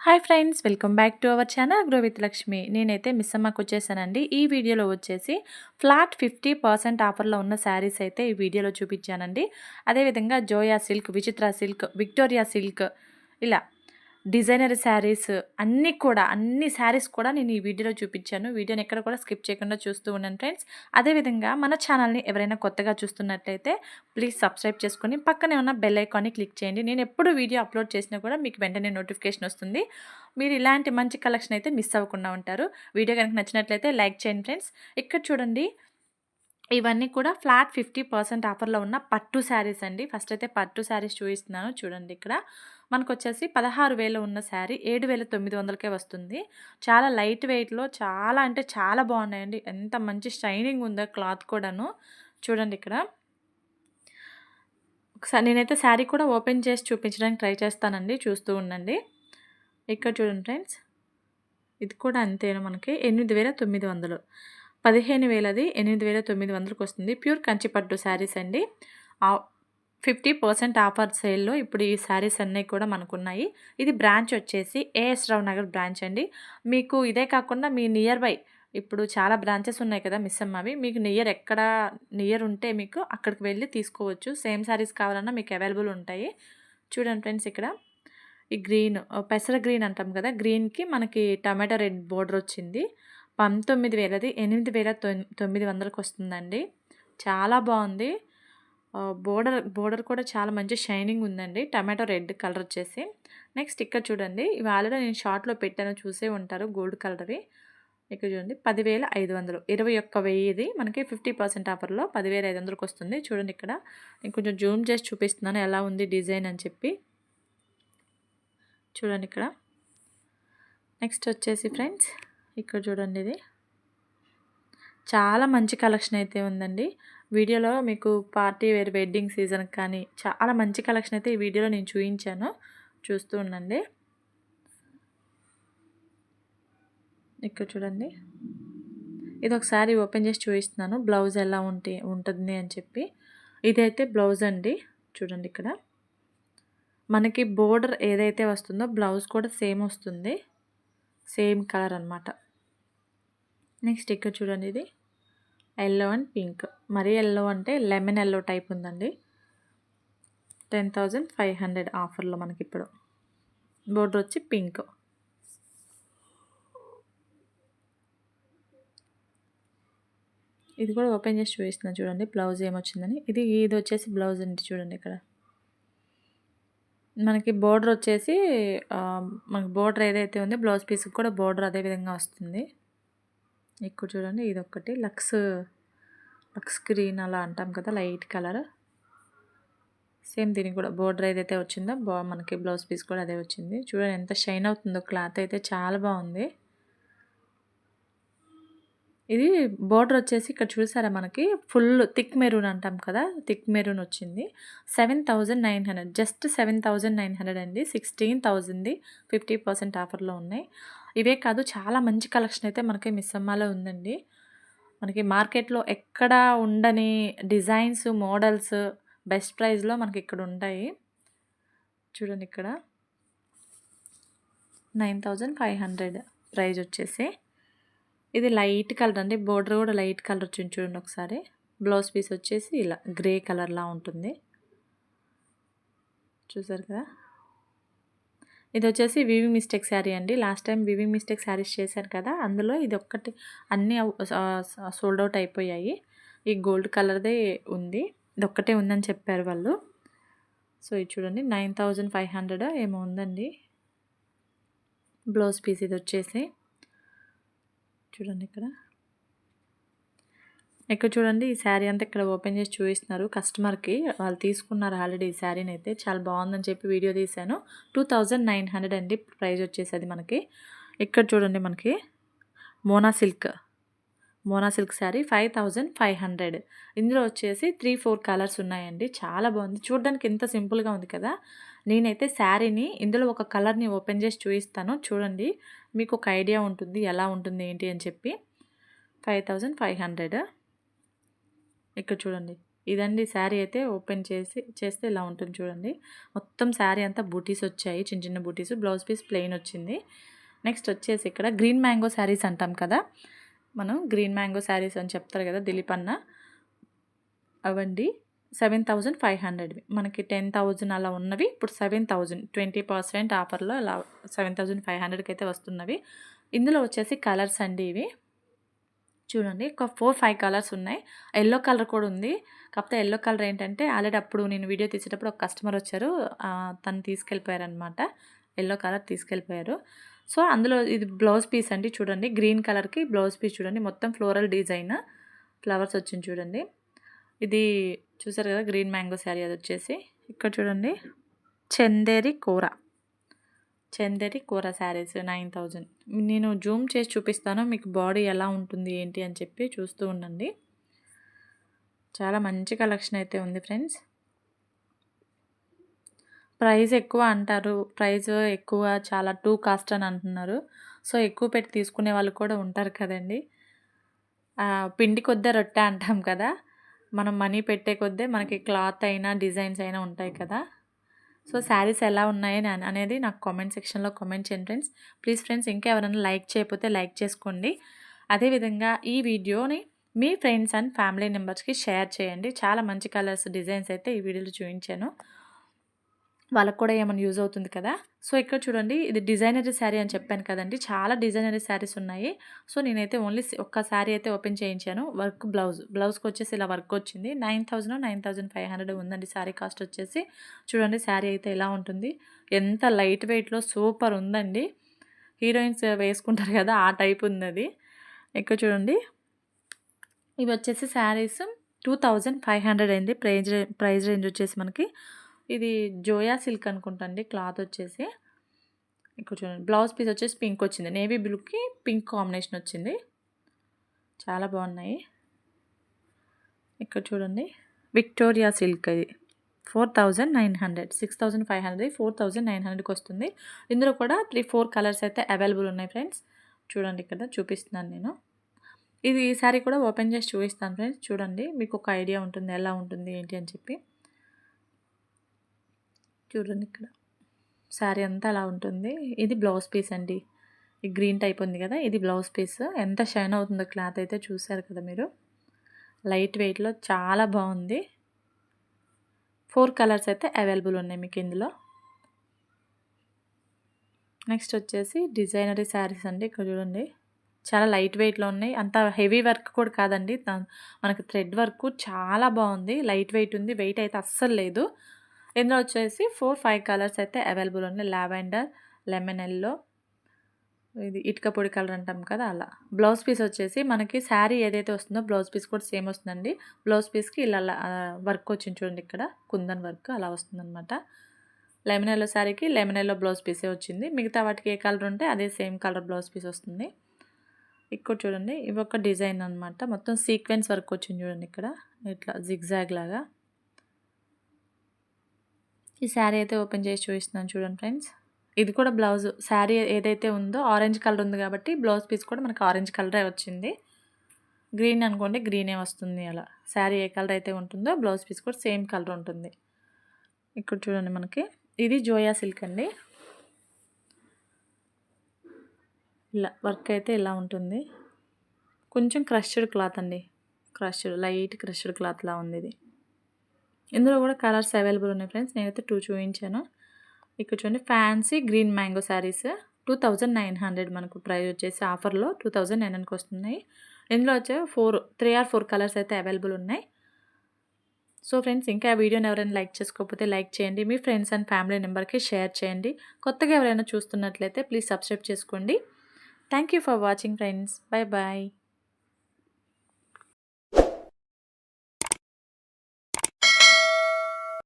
Hi friends, welcome back to our channel grow with Lakshmi. నేనైతే మిస్సమ్మకి వచ్చేసానండి. ఈ వీడియోలో వచ్చేసి ఫ్లాట్ 50% ఆఫర్లో ఉన్న శారీస్ అయితే ఈ వీడియోలో చూపించానండి. అదేవిధంగా జోయా సిల్క్, విచిత్ర సిల్క్, విక్టోరియా సిల్క్, ఇలా డిజైనర్ శారీస్ అన్ని శారీస్ కూడా నేను ఈ వీడియోలో చూపించాను. వీడియోని ఎక్కడ కూడా స్కిప్ చేయకుండా చూస్తూ ఉన్నాను ఫ్రెండ్స్. అదేవిధంగా మన ఛానల్ని ఎవరైనా కొత్తగా చూస్తున్నట్లయితే ప్లీజ్ సబ్స్క్రైబ్ చేసుకొని పక్కనే ఉన్న బెల్ ఐకాన్ని క్లిక్ చేయండి. నేను ఎప్పుడు వీడియో అప్లోడ్ చేసినా కూడా మీకు వెంటనే నోటిఫికేషన్ వస్తుంది. మీరు ఇలాంటి మంచి కలెక్షన్ అయితే మిస్ అవ్వకుండా ఉంటారు. వీడియో కనుక నచ్చినట్లయితే లైక్ చేయండి ఫ్రెండ్స్. ఇక్కడ చూడండి, ఇవన్నీ కూడా ఫ్లాట్ 50% ఆఫర్లో ఉన్న పట్టు శారీస్ అండి. ఫస్ట్ అయితే పట్టు శారీస్ చూపిస్తున్నాను చూడండి. ఇక్కడ మనకు వచ్చేసి 16,000 ఉన్న శారీ 7,900కే వస్తుంది. చాలా లైట్ వెయిట్లో చాలా అంటే చాలా బాగున్నాయండి. ఎంత మంచి షైనింగ్ ఉందో క్లాత్ కూడాను. చూడండి ఇక్కడ ఒకసారి నేనైతే శారీ కూడా ఓపెన్ చేసి చూపించడానికి ట్రై చేస్తానండి, చూస్తూ ఉండండి. ఇక్కడ చూడండి ఫ్రెండ్స్, ఇది కూడా అంతేనా, మనకి 8,900, 15,000ది 8,900కి వస్తుంది. ప్యూర్ కంచిపట్టు శారీస్ అండి. 50% ఆఫర్ సేల్లో ఇప్పుడు ఈ శారీస్ అన్నీ కూడా మనకున్నాయి. ఇది బ్రాంచ్ వచ్చేసి ఏఎస్ రావు నగర్ బ్రాంచ్ అండి. మీకు ఇదే కాకుండా మీ నియర్ బై ఇప్పుడు చాలా బ్రాంచెస్ ఉన్నాయి కదా మిస్సమ్మవి, మీకు నియర్ ఉంటే మీకు అక్కడికి వెళ్ళి తీసుకోవచ్చు. సేమ్ శారీస్ కావాలన్నా మీకు అవైలబుల్ ఉంటాయి. చూడండి ఫ్రెండ్స్, ఇక్కడ ఈ గ్రీన్, పెసర గ్రీన్ అంటాం కదా, గ్రీన్కి మనకి టమాటా రెడ్ బోర్డర్ వచ్చింది. 19,000ది 8,900కి వస్తుందండి. చాలా బాగుంది. బోర్డర్ కూడా చాలా మంచి షైనింగ్ ఉందండి. టమాటో రెడ్ కలర్ వచ్చేసి. నెక్స్ట్ ఇక్కడ చూడండి, ఇవి ఆల్రెడీ నేను షార్ట్లో పెట్టాను, చూసే ఉంటారు, గోల్డ్ కలర్వి. ఇక్కడ చూడండి 10,500, 21,000ది మనకి 50% ఆఫర్లో 10,500కి వస్తుంది. చూడండి ఇక్కడ నేను కొంచెం జూమ్ చేసి చూపిస్తున్నాను ఎలా ఉంది డిజైన్ అని చెప్పి. చూడండి ఇక్కడ. నెక్స్ట్ వచ్చేసి ఫ్రెండ్స్, ఇక్కడ చూడండి, ఇది చాలా మంచి కలెక్షన్ అయితే ఉందండి. వీడియోలో మీకు పార్టీ వేర్ వెడ్డింగ్ సీజన్కి కానీ చాలా మంచి కలెక్షన్ అయితే ఈ వీడియోలో నేను చూపించాను, చూస్తూ ఉండండి. ఇక్కడ చూడండి, ఇది ఒకసారి ఓపెన్ చేసి చూపిస్తున్నాను బ్లౌజ్ ఎలా ఉంటుంది అని చెప్పి. ఇదైతే బ్లౌజ్ అండి. చూడండి ఇక్కడ మనకి బోర్డర్ ఏదైతే వస్తుందో బ్లౌజ్ కూడా సేమ్ వస్తుంది, సేమ్ కలర్ అనమాట. నెక్స్ట్ ఇక్కడ చూడండి, ఇది ఎల్లో అండ్ పింక్, మరీ ఎల్లో అంటే లెమన్ ఎల్లో టైప్ ఉందండి. 10,500 ఆఫర్లో మనకి ఇప్పుడు. బోర్డర్ వచ్చి పింక్. ఇది కూడా ఓపెన్ చేసి చూపిస్తున్నాను చూడండి బ్లౌజ్ ఏమొచ్చిందని. ఇది వచ్చేసి బ్లౌజ్ అండి. చూడండి ఇక్కడ మనకి బోర్డర్ వచ్చేసి మనకి బోర్డర్ ఏదైతే ఉందో బ్లౌజ్ పీస్కి కూడా బోర్డర్ అదే విధంగా వస్తుంది. ఇక్కడ చూడండి, ఇది ఒకటి లక్స్ గ్రీన్ అలా అంటాం కదా, లైట్ కలర్. సేమ్ దీనికి కూడా బోర్డర్ ఏదైతే వచ్చిందో మనకి బ్లౌజ్ పీస్ కూడా అదే వచ్చింది. చూడండి ఎంత షైన్ అవుతుందో, క్లాత్ అయితే చాలా బాగుంది. ఇది బోర్డర్ వచ్చేసి ఇక్కడ చూసారా, మనకి ఫుల్ థిక్ మెరూన్ అంటాం కదా, థిక్ మెరూన్ వచ్చింది. 7,900, జస్ట్ 7,900 అండి. 16,000ది 50% ఆఫర్లో ఉన్నాయి. ఇవే కాదు, చాలా మంచి కలెక్షన్ అయితే మనకి మిస్సమ్మలో ఉందండి. మనకి మార్కెట్లో ఎక్కడ ఉండని డిజైన్స్, మోడల్స్ బెస్ట్ ప్రైస్లో మనకి ఇక్కడ ఉంటాయి. చూడండి ఇక్కడ 9,500 ప్రైస్ వచ్చేసి. ఇది లైట్ కలర్ అండి, బోర్డర్ కూడా లైట్ కలర్ వచ్చింది. చూడండి ఒకసారి. బ్లౌజ్ పీస్ వచ్చేసి ఇలా గ్రే కలర్లా ఉంటుంది, చూసారు కదా. ఇది వచ్చేసి వివింగ్ మిస్టేక్ శారీ అండి. Last time weaving mistake saris చేశారు కదా, అందులో ఇది ఒక్కటి అన్నీ సోల్డ్ అవుట్ అయిపోయాయి. ఈ గోల్డ్ కలర్దే ఉంది, ఇది ఒక్కటే ఉందని చెప్పారు వాళ్ళు. సో ఇది చూడండి 9,500 ఏమో ఉందండి బ్లౌజ్ పీస్. ఇది వచ్చేసి చూడండి ఇక్కడ చూడండి, ఈ శారీ అంతా ఇక్కడ ఓపెన్ చేసి చూపిస్తున్నారు కస్టమర్కి. వాళ్ళు తీసుకున్నారు ఆల్రెడీ ఈ శారీని అయితే. చాలా బాగుందని చెప్పి వీడియో తీశాను. 2,900 అండి ప్రైస్ వచ్చేసేది మనకి. ఇక్కడ చూడండి, మనకి మోనా సిల్క్ శారీ 5,500. ఇందులో వచ్చేసి 3-4 కలర్స్ ఉన్నాయండి. చాలా బాగుంది, చూడడానికి ఎంత సింపుల్గా ఉంది కదా. నేనైతే శారీని ఇందులో ఒక కలర్ని ఓపెన్ చేసి చూపిస్తాను చూడండి, మీకు ఒక ఐడియా ఉంటుంది ఎలా ఉంటుంది ఏంటి అని చెప్పి. 5,500. ఇక్కడ చూడండి, ఇదండి శారీ అయితే ఓపెన్ చేస్తే ఇలా ఉంటుంది చూడండి. మొత్తం శారీ అంతా బూటీస్ వచ్చాయి. చిన్న చిన్న బూటీస్. బ్లౌజ్ పీస్ ప్లెయిన్ వచ్చింది. నెక్స్ట్ వచ్చేసి ఇక్కడ గ్రీన్ మ్యాంగో శారీస్ అంటాం కదా, మనం గ్రీన్ మ్యాంగో శారీస్ అని చెప్తారు కదా దిలీప్ అన్న, అవండి 7,500వి. మనకి 10,000 అలా ఉన్నవి ఇప్పుడు 7,000 20% ఆఫర్లో ఇలా 7,500కి అయితే వస్తున్నవి. ఇందులో వచ్చేసి కలర్స్ అండి ఇవి చూడండి. ఒక 4, 5 కలర్స్ ఉన్నాయి. యెల్లో కలర్ కూడా ఉంది. కాకపోతే యెల్లో కలర్ ఏంటంటే ఆల్రెడీ అప్పుడు నేను వీడియో తీసేటప్పుడు ఒక కస్టమర్ వచ్చారు. తను తీసుకెళ్ళిపోయారనమాట. యెల్లో కలర్ తీసుకెళ్ళిపోయారు. సో, అందులో ఇది బ్లౌజ్ పీస్ అండి చూడండి. గ్రీన్ కలర్‌కి బ్లౌజ్ పీస్ చూడండి. మొత్తం ఫ్లోరల్ డిజైన్ ఫ్లవర్స్ వచ్చింది చూడండి. ఇది చూసారు కదా గ్రీన్ మ్యాంగో శారీ అదొచ్చేసి. ఇక్కడ చూడండి చందేరి కూర శారీస్ 9,000. నేను జూమ్ చేసి చూపిస్తాను మీకు బాడీ ఎలా ఉంటుంది ఏంటి అని చెప్పి చూస్తూ ఉండండి. చాలా మంచి కలెక్షన్ అయితే ఉంది ఫ్రెండ్స్. ప్రైస్ ఎక్కువ అంటారు. ప్రైస్ ఎక్కువ చాలా టూ కాస్ట్ అని అంటున్నారు. సో, ఎక్కువ పెట్టి తీసుకునే వాళ్ళు కూడా ఉంటారు కదండీ. పిండి కొద్దే రొట్టె అంటాం కదా. మనం మనీ పెట్టే కొద్దే మనకి క్లాత్ అయినా డిజైన్స్ అయినా ఉంటాయి కదా. సో, శారీస్ ఎలా ఉన్నాయి అనేది నాకు కామెంట్ సెక్షన్‌లో కామెంట్ చేయండి ఫ్రెండ్స్. ప్లీజ్ ఫ్రెండ్స్ ఇంకా ఎవరైనా లైక్ చేయకపోతే లైక్ చేసుకోండి. అదేవిధంగా ఈ వీడియోని మీ ఫ్రెండ్స్ అండ్ ఫ్యామిలీ మెంబర్స్‌కి షేర్ చేయండి. చాలా మంచి కలర్స్ డిజైన్స్ అయితే ఈ వీడియోలో చూపించాను. వాళ్ళకి కూడా ఏమైనా యూజ్ అవుతుంది కదా. సో, ఇక్కడ చూడండి ఇది డిజైనరీ శారీ అని చెప్పాను కదండీ. చాలా డిజైనరీ శారీస్ ఉన్నాయి. సో, నేనైతే ఓన్లీ ఒక్క శారీ అయితే ఓపెన్ చేయించాను. వర్క్ బ్లౌజ్‌కి వచ్చేసి ఇలా వర్క్ వచ్చింది. 9,000 9,500 ఉందండి శారీ కాస్ట్ వచ్చేసి. చూడండి శారీ అయితే ఎలా ఉంటుంది. ఎంత లైట్ వెయిట్‌లో సూపర్ ఉందండి. హీరోయిన్స్ వేసుకుంటారు కదా ఆ టైప్ ఉందది. ఇక్కడ చూడండి ఇవి వచ్చేసి శారీస్ 2,500 అయింది. ప్రైస్ రేంజ్ వచ్చేసి మనకి ఇది జోయా సిల్క్ అనుకుంటా అండి క్లాత్ వచ్చేసి. ఇక్కడ చూడండి బ్లౌజ్ పీస్ వచ్చేసి పింక్ వచ్చింది. నేవీ బ్లూకి పింక్ కాంబినేషన్ వచ్చింది. చాలా బాగున్నాయి. ఇక్కడ చూడండి విక్టోరియా సిల్క్ ఇది 4,900 6,500 4,900కి వస్తుంది. ఇందులో కూడా 3-4 కలర్స్ అయితే అవైలబుల్ ఉన్నాయి ఫ్రెండ్స్. చూడండి ఇక్కడ చూపిస్తున్నాను నేను. ఇది ఈ సారీ కూడా ఓపెన్ చేసి చూపిస్తాను ఫ్రెండ్స్. చూడండి మీకు ఒక ఐడియా ఉంటుంది ఎలా ఉంటుంది ఏంటి అని చెప్పి. చూడండి ఇక్కడ శారీ అంతా అలా ఉంటుంది. ఇది బ్లౌజ్ పీస్ అండి. ఈ గ్రీన్ టైప్ ఉంది కదా ఇది బ్లౌజ్ పీస్. ఎంత షైన్ అవుతుందో క్లాత్ అయితే చూసారు కదా మీరు. లైట్ వెయిట్‌లో చాలా బాగుంది. 4 కలర్స్ అయితే అవైలబుల్ ఉన్నాయి మీకు ఇందులో. నెక్స్ట్ వచ్చేసి డిజైనరీ శారీస్ అండి. ఇక్కడ చూడండి చాలా లైట్ వెయిట్‌లో ఉన్నాయి. అంత హెవీ వర్క్ కూడా కాదండి. మనకి థ్రెడ్ వర్క్ చాలా బాగుంది. లైట్ వెయిట్ ఉంది. వెయిట్ అయితే అస్సలు లేదు. ఇందులో వచ్చేసి 4, 5 కలర్స్ అయితే అవైలబుల్ ఉన్నాయి. లావెండర్, లెమన్ యెల్లో, ఇది ఇటుక పొడి కలర్ అంటాం కదా అలా. బ్లౌజ్ పీస్ వచ్చేసి మనకి శారీ ఏదైతే వస్తుందో బ్లౌజ్ పీస్ కూడా సేమ్ వస్తుందండి. బ్లౌజ్ పీస్‌కి ఇలా వర్క్ వచ్చింది చూడండి ఇక్కడ కుందన్ వర్క్ అలా వస్తుందన్నమాట. లెమన్ యెల్లో శారీకి లెమన్ యెల్లో బ్లౌజ్ పీసే వచ్చింది. మిగతా వాటికి ఏ కలర్ ఉంటే అదే సేమ్ కలర్ బ్లౌజ్ పీస్ వస్తుంది. ఇక్కడ చూడండి ఇవి ఒక డిజైన్ అనమాట. మొత్తం సీక్వెన్స్ వర్క్ వచ్చింది చూడండి ఇక్కడ ఇట్లా జిగ్జాగ్ లాగా. ఈ శారీ అయితే ఓపెన్ చేసి చూపిస్తున్నాను చూడండి ఫ్రెండ్స్. ఇది కూడా బ్లౌజ్ శారీ ఏదైతే ఉందో ఆరెంజ్ కలర్ ఉంది కాబట్టి బ్లౌజ్ పీస్ కూడా మనకు ఆరెంజ్ కలరే వచ్చింది. గ్రీన్ అనుకోండి గ్రీనే వస్తుంది అలా. శారీ ఏ కలర్ అయితే ఉంటుందో బ్లౌజ్ పీస్ కూడా సేమ్ కలర్ ఉంటుంది. ఇక్కడ చూడండి మనకి ఇది జోయా సిల్క్ అండి. ఇలా వర్క్ అయితే ఇలా ఉంటుంది. కొంచెం క్రష్డ్ క్లాత్ అండి. లైట్ క్రష్డ్ క్లాత్లా ఉంది ఇది. ఇందులో కూడా కలర్స్ అవైలబుల్ ఉన్నాయి ఫ్రెండ్స్. నేనైతే 2 చూపించాను. ఇక్కడ చూడండి ఫ్యాన్సీ గ్రీన్ మ్యాంగో శారీస్ 2,900 మనకు ప్రైస్ వచ్చేసి ఆఫర్లో 2,900కి వస్తున్నాయి. ఇందులో వచ్చే 3 or 4 కలర్స్ అయితే అవైలబుల్ ఉన్నాయి. సో ఫ్రెండ్స్ ఇంకా ఆ వీడియోని ఎవరైనా లైక్ చేసుకోకపోతే లైక్ చేయండి. మీ ఫ్రెండ్స్ అండ్ ఫ్యామిలీ మెంబర్కి షేర్ చేయండి. కొత్తగా ఎవరైనా చూస్తున్నట్లయితే ప్లీజ్ సబ్స్క్రైబ్ చేసుకోండి. Thank you for watching friends. Bye bye.